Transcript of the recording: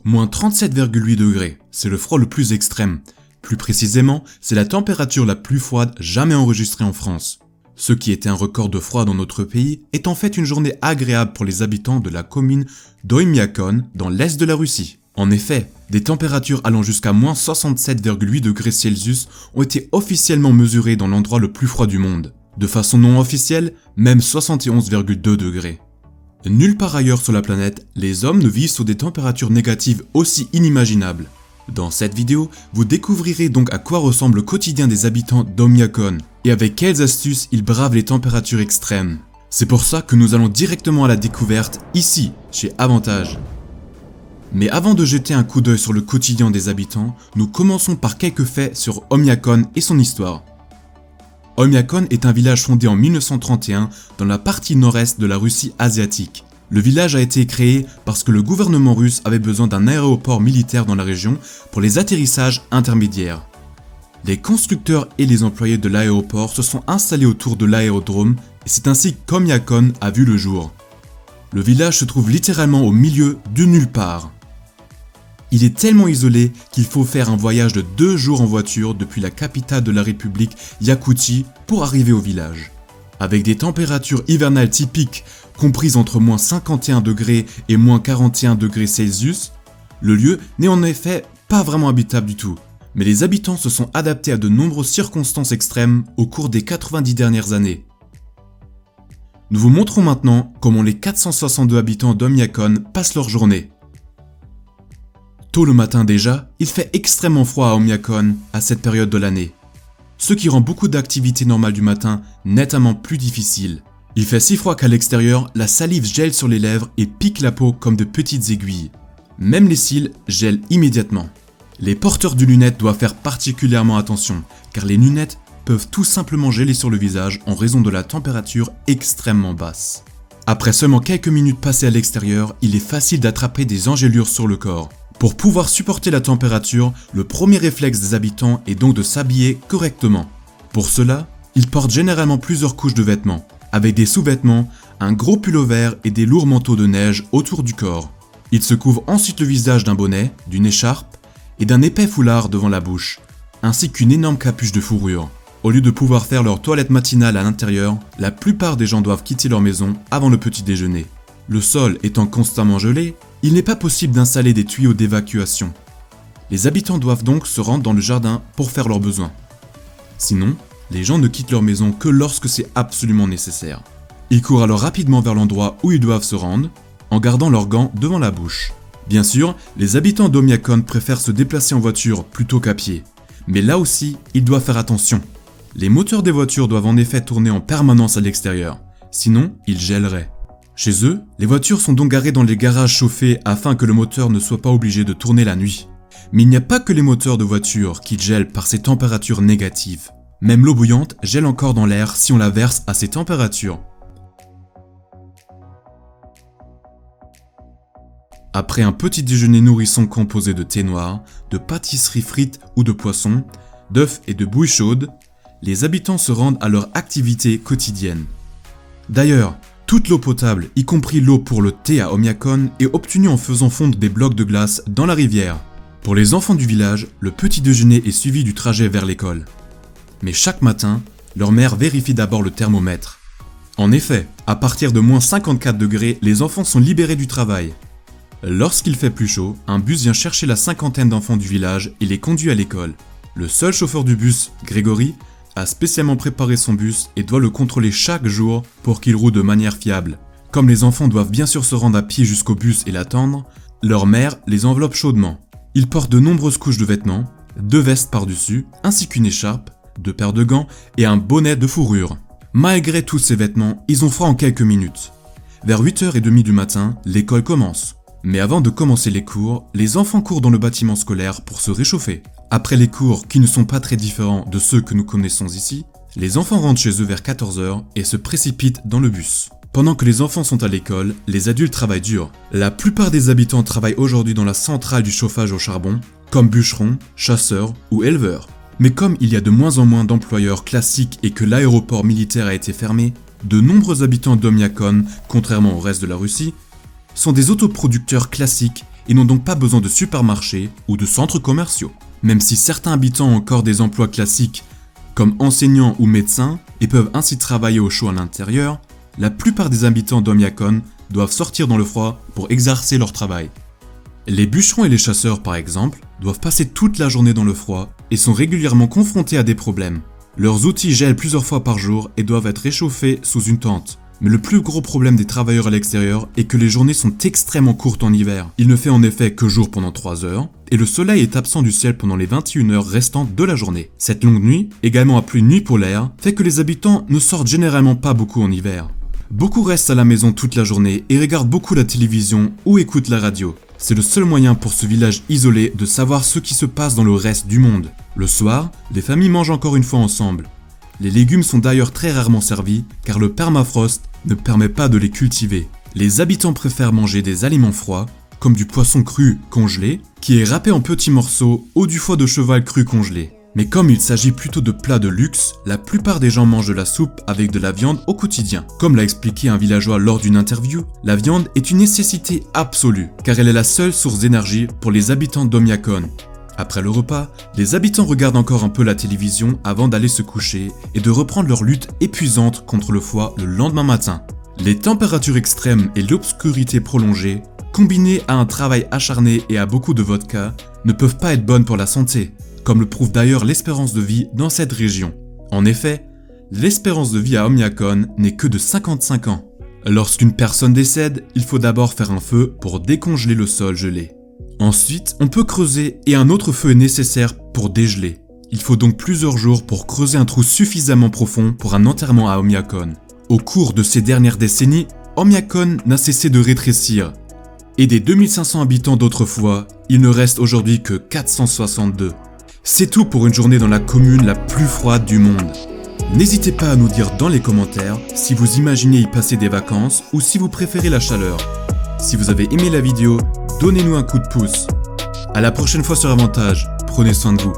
Moins 37,8 degrés, c'est le froid le plus extrême. Plus précisément, c'est la température la plus froide jamais enregistrée en France. Ce qui était un record de froid dans notre pays est en fait une journée agréable pour les habitants de la commune d'Oymyakon dans l'est de la Russie. En effet, des températures allant jusqu'à moins 67,8 degrés Celsius ont été officiellement mesurées dans l'endroit le plus froid du monde. De façon non officielle, même 71,2 degrés. Nulle part ailleurs sur la planète, les hommes ne vivent sous des températures négatives aussi inimaginables. Dans cette vidéo, vous découvrirez donc à quoi ressemble le quotidien des habitants d'Oymyakon et avec quelles astuces ils bravent les températures extrêmes. C'est pour ça que nous allons directement à la découverte ici, chez Avantage. Mais avant de jeter un coup d'œil sur le quotidien des habitants, nous commençons par quelques faits sur Oymyakon et son histoire. Oymyakon est un village fondé en 1931 dans la partie nord-est de la Russie asiatique. Le village a été créé parce que le gouvernement russe avait besoin d'un aéroport militaire dans la région pour les atterrissages intermédiaires. Les constructeurs et les employés de l'aéroport se sont installés autour de l'aérodrome et c'est ainsi qu'Oymyakon a vu le jour. Le village se trouve littéralement au milieu de nulle part. Il est tellement isolé qu'il faut faire un voyage de 2 jours en voiture depuis la capitale de la République, Yakoutie, pour arriver au village. Avec des températures hivernales typiques comprises entre moins 51 degrés et moins 41 degrés Celsius, le lieu n'est en effet pas vraiment habitable du tout. Mais les habitants se sont adaptés à de nombreuses circonstances extrêmes au cours des 90 dernières années. Nous vous montrons maintenant comment les 462 habitants d'Oymyakon passent leur journée. Tôt le matin déjà, il fait extrêmement froid à Oymyakon à cette période de l'année. Ce qui rend beaucoup d'activités normales du matin nettement plus difficiles. Il fait si froid qu'à l'extérieur, la salive gèle sur les lèvres et pique la peau comme de petites aiguilles. Même les cils gèlent immédiatement. Les porteurs de lunettes doivent faire particulièrement attention, car les lunettes peuvent tout simplement geler sur le visage en raison de la température extrêmement basse. Après seulement quelques minutes passées à l'extérieur, il est facile d'attraper des engelures sur le corps. Pour pouvoir supporter la température, le premier réflexe des habitants est donc de s'habiller correctement. Pour cela, ils portent généralement plusieurs couches de vêtements, avec des sous-vêtements, un gros pull-over et des lourds manteaux de neige autour du corps. Ils se couvrent ensuite le visage d'un bonnet, d'une écharpe et d'un épais foulard devant la bouche, ainsi qu'une énorme capuche de fourrure. Au lieu de pouvoir faire leur toilette matinale à l'intérieur, la plupart des gens doivent quitter leur maison avant le petit déjeuner. Le sol étant constamment gelé, il n'est pas possible d'installer des tuyaux d'évacuation. Les habitants doivent donc se rendre dans le jardin pour faire leurs besoins. Sinon, les gens ne quittent leur maison que lorsque c'est absolument nécessaire. Ils courent alors rapidement vers l'endroit où ils doivent se rendre, en gardant leurs gants devant la bouche. Bien sûr, les habitants d'Oymyakon préfèrent se déplacer en voiture plutôt qu'à pied. Mais là aussi, ils doivent faire attention. Les moteurs des voitures doivent en effet tourner en permanence à l'extérieur, sinon ils gèleraient. Chez eux, les voitures sont donc garées dans les garages chauffés afin que le moteur ne soit pas obligé de tourner la nuit. Mais il n'y a pas que les moteurs de voitures qui gèlent par ces températures négatives. Même l'eau bouillante gèle encore dans l'air si on la verse à ces températures. Après un petit déjeuner nourrissant composé de thé noir, de pâtisseries frites ou de poissons, d'œufs et de bouillie chaude, les habitants se rendent à leur activité quotidienne. D'ailleurs, toute l'eau potable, y compris l'eau pour le thé à Oymyakon, est obtenue en faisant fondre des blocs de glace dans la rivière. Pour les enfants du village, le petit déjeuner est suivi du trajet vers l'école. Mais chaque matin, leur mère vérifie d'abord le thermomètre. En effet, à partir de moins 54 degrés, les enfants sont libérés du travail. Lorsqu'il fait plus chaud, un bus vient chercher la cinquantaine d'enfants du village et les conduit à l'école. Le seul chauffeur du bus, Grégory, a spécialement préparé son bus et doit le contrôler chaque jour pour qu'il roule de manière fiable. Comme les enfants doivent bien sûr se rendre à pied jusqu'au bus et l'attendre, leur mère les enveloppe chaudement. Ils portent de nombreuses couches de vêtements, 2 vestes par-dessus, ainsi qu'une écharpe, 2 paires de gants et un bonnet de fourrure. Malgré tous ces vêtements, ils ont froid en quelques minutes. Vers 8h30 du matin, l'école commence. Mais avant de commencer les cours, les enfants courent dans le bâtiment scolaire pour se réchauffer. Après les cours qui ne sont pas très différents de ceux que nous connaissons ici, les enfants rentrent chez eux vers 14h et se précipitent dans le bus. Pendant que les enfants sont à l'école, les adultes travaillent dur. La plupart des habitants travaillent aujourd'hui dans la centrale du chauffage au charbon, comme bûcherons, chasseurs ou éleveurs. Mais comme il y a de moins en moins d'employeurs classiques et que l'aéroport militaire a été fermé, de nombreux habitants d'Oymyakon, contrairement au reste de la Russie, sont des autoproducteurs classiques et n'ont donc pas besoin de supermarchés ou de centres commerciaux. Même si certains habitants ont encore des emplois classiques comme enseignants ou médecins et peuvent ainsi travailler au chaud à l'intérieur, la plupart des habitants d'Omiakoon doivent sortir dans le froid pour exercer leur travail. Les bûcherons et les chasseurs, par exemple, doivent passer toute la journée dans le froid et sont régulièrement confrontés à des problèmes. Leurs outils gèlent plusieurs fois par jour et doivent être réchauffés sous une tente. Mais le plus gros problème des travailleurs à l'extérieur est que les journées sont extrêmement courtes en hiver. Il ne fait en effet que jour pendant 3 heures, et le soleil est absent du ciel pendant les 21 heures restantes de la journée. Cette longue nuit, également appelée nuit polaire, fait que les habitants ne sortent généralement pas beaucoup en hiver. Beaucoup restent à la maison toute la journée et regardent beaucoup la télévision ou écoutent la radio. C'est le seul moyen pour ce village isolé de savoir ce qui se passe dans le reste du monde. Le soir, les familles mangent encore une fois ensemble. Les légumes sont d'ailleurs très rarement servis car le permafrost ne permet pas de les cultiver. Les habitants préfèrent manger des aliments froids, comme du poisson cru congelé, qui est râpé en petits morceaux, ou du foie de cheval cru congelé. Mais comme il s'agit plutôt de plats de luxe, la plupart des gens mangent de la soupe avec de la viande au quotidien. Comme l'a expliqué un villageois lors d'une interview, la viande est une nécessité absolue, car elle est la seule source d'énergie pour les habitants d'Omiakoon. Après le repas, les habitants regardent encore un peu la télévision avant d'aller se coucher et de reprendre leur lutte épuisante contre le froid le lendemain matin. Les températures extrêmes et l'obscurité prolongée, combinées à un travail acharné et à beaucoup de vodka, ne peuvent pas être bonnes pour la santé, comme le prouve d'ailleurs l'espérance de vie dans cette région. En effet, l'espérance de vie à Omiakoon n'est que de 55 ans. Lorsqu'une personne décède, il faut d'abord faire un feu pour décongeler le sol gelé. Ensuite, on peut creuser et un autre feu est nécessaire pour dégeler. Il faut donc plusieurs jours pour creuser un trou suffisamment profond pour un enterrement à Omiakoon. Au cours de ces dernières décennies, Omiakoon n'a cessé de rétrécir. Et des 2500 habitants d'autrefois, il ne reste aujourd'hui que 462. C'est tout pour une journée dans la commune la plus froide du monde. N'hésitez pas à nous dire dans les commentaires si vous imaginez y passer des vacances ou si vous préférez la chaleur. Si vous avez aimé la vidéo, donnez-nous un coup de pouce. À la prochaine fois sur Avantage, prenez soin de vous.